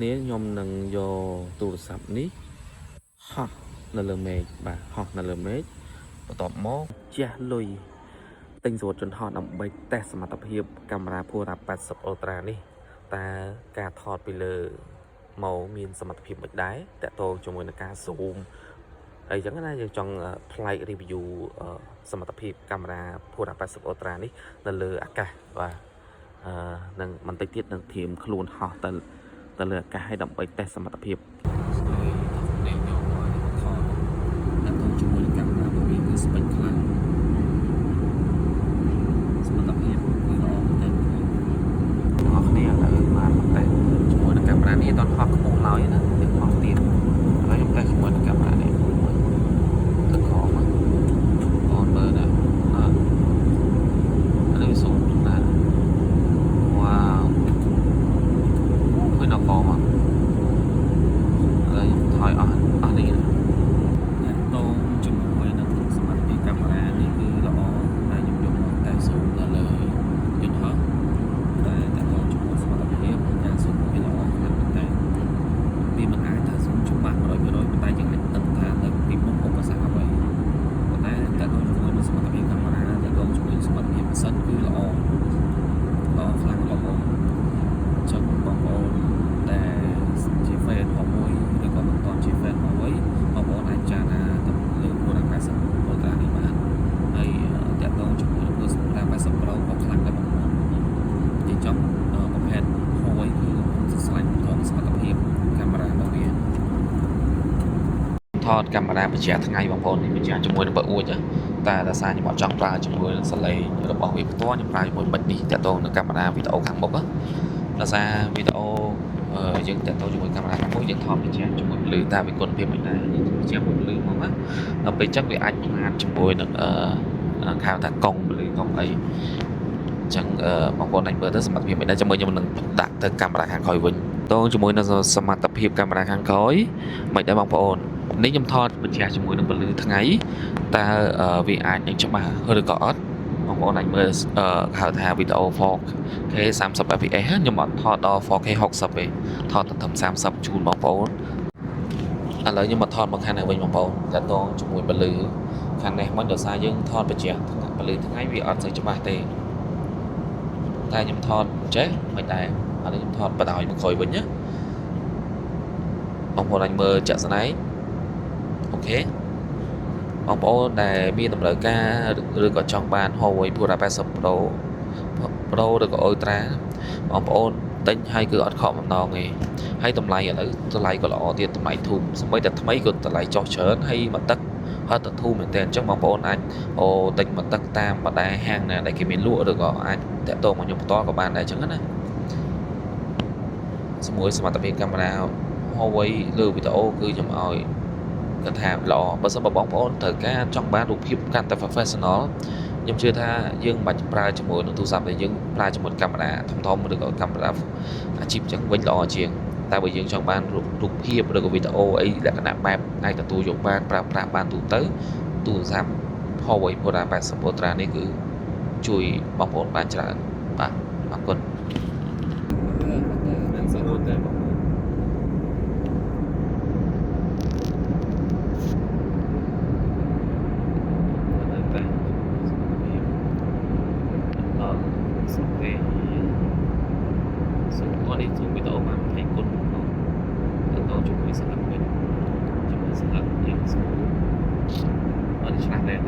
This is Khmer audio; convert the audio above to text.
នេះខ្ញុំនឹងយកទូរស័ព្ទនេះហោះនៅលើមេឃបាទហោះនៅលើមេឃបន្ទាប់មកជះលុយទិញស្រូតចន្ទហោះដើម្បីតេស្តសមត្ថភាពកាមេរ៉ា Full 80 Ultra នេះតើការថតពីលើមកមានសមត្ថភាពមិនដែរតើតោជាមួយនឹងការ zoom អីចឹងណាយើងចង់ផ្លែក review សមត្ថភាពកាមេរ៉ា Full 80 Ultra នេះនៅលើអាកាសបាទនឹងបន្តិចទៀតនឹងធៀមខ្លួនហោះទៅលើអាកាសឲ្យដើម្បីតេស្តសមត្ថភាពនេះយកមកថតដាក់ទៅជាមួយនឹងកាមេរ៉ារបស់វាគឺស្ពេចខ្លាំងសមត្ថភាពគឺល្អតែបងប្អូនគ្នាឥឡូវបានតេស្តជាមួយនឹងកាមេរ៉ានេះអត់ហោះខ្ពស់ឡើយណាយើងហោះទៀតឥឡូវខ្ញុំតេស្តជាមួយនឹងកាមេរ៉ានេះទៅខំមកអូនមើលណាឥឡូវសូមណាវ៉ាវឃើញដល់កមកថយអស់នេះតងជាមួយនឹងសមត្ថភាពកាមេរ៉ានេះគឺល្អតែខ្ញុំយកមកតែស៊ូមនៅលើយន្តហោះតែតងជាមួយសមត្ថភាពការស៊ូមវាល្អខ្លាំងតែវាមិនអាចថាស៊ូមច្បាស់ 100% ប៉ុន្តែយើងអាចដឹងថានៅពីមុខឧបសគ្គអ្វីប៉ុន្តែតងជាមួយនឹងសមត្ថភាពកាមេរ៉ាតងជាមួយសមត្ថភាពសិនគឺល្អខ្លាំងល្អចឹងបងប្អូនតែជា fan មួយឬក៏មិនតន់ជា fan មួយបងប្អូនអាចចារណាទៅលើ Full 80 Ultra នេះបានហើយតាក់ទងជាមួយនឹង Full 80 Pro ក៏ខ្លាំងដែរបងប្អូននិយាយចំប្រភេទមួយគឺស្លាញ់ក្នុងសមត្ថភាពកាមេរ៉ារបស់វាថតកាមេរ៉ាបញ្ជាក់ថ្ងៃបងប្អូននេះបញ្ជាក់ជាមួយនឹងបើអួចតែដោយសារខ្ញុំអត់ចង់ប្រើជាមួយនឹងសលេងរបស់វាផ្ទាល់ខ្ញុំប្រើជាមួយប៊ិចនេះតាក់ទងនឹងកាមេរ៉ាវីដេអូខាងមុខដោយសារវីដេអូយើងតាក់ទងជាមួយកាមេរ៉ាខាងមុខយើងថតបញ្ជាក់ជាមួយពន្លឺតែវាគុណភាពមិនដែរបញ្ជាក់ពន្លឺមកណាដល់ពេលចឹងវាអាចផ្លាតជាមួយនឹងហៅថាកង់ពន្លឺកង់អីអញ្ចឹងបងប្អូនអាចមើលទៅសមត្ថភាពមិនដែរជាមួយខ្ញុំនឹងដាក់ទៅកាមេរ៉ាខាងក្រោយវិញតងជាមួយនឹងសមត្ថភាពកាមេរ៉ាខាងក្រោយមិនដែរបងប្អូននេះខ្ញុំថតបញ្ជាក់ជាមួយនឹងពន្លឺថ្ងៃតើវាអាចនឹងច្បាស់ឬក៏អត់បងប្អូនអាចមើលហៅថាវីដេអូ 4K 30 fps ខ្ញុំអត់ថតដល់ 4K 60ទេថតត្រឹម30ជូនបងប្អូនឥឡូវខ្ញុំមកថតមកខាងនេះវិញបងប្អូនតើតងជាមួយពន្លឺខាងនេះមិនដោយសារយើងថតបញ្ជាក់ពន្លឺថ្ងៃវាអត់សូវច្បាស់ទេតែខ្ញុំថតចេះមិនដែរឥឡូវខ្ញុំថតបដ ாய் មកក្រោយវិញណាបងប្អូនអាចមើលចាក់ស្ដែងអូខេបងប្អូនដែលមានតម្រូវការឬក៏ចង់បាន Huawei Full 80 Pro ឬក៏ Ultra បងប្អូនទិញហើយគឺអត់ខកម្ដងទេហើយតម្លៃឥឡូវតម្លៃក៏ល្អទៀតតម្លៃធូរសម្បីតែថ្មីក៏តម្លៃចុះច្រើនហើយមកទឹកហើយទៅធូរមែនទែនអញ្ចឹងបងប្អូនអាចទិញមកទឹកតាមបណ្ដាហាងណាដែលគេមានលក់ឬក៏អាចតាក់ទងមកខ្ញុំផ្ទាល់ក៏បានដែរអញ្ចឹងណាជាមួយសមត្ថភាពកាមេរ៉ា Huawei លើវីដេអូគឺខ្ញុំឲ្យគាត់ថាល្អបើសិនបើបងប្អូនត្រូវការចង់បានរូបភាពកាន់តែ professional ខ្ញុំជឿថាយើងមិនបាច់ប្រើជាមួយនឹងទូរស័ព្ទតែយើងប្រើជាមួយកាមេរ៉ាធំឬក៏កាមេរ៉ាអាជីពចឹងវិញល្អជាងតែបើយើងចង់បានរូបភាពឬក៏វីដេអូអីលក្ខណៈបែបអាចទទួលយកបានប្រើប្រាស់បានទូទៅទូរស័ព្ទ Huawei Full 80 Ultra នេះគឺជួយបងប្អូនបានច្រើនបាទអរគុណនេះជួយវីដេអូបាន20គុណទៅជួយស្លាប់វិញជួយស្លាប់យ៉ាងស្រួលអត់ឆ្លាស់ដែរ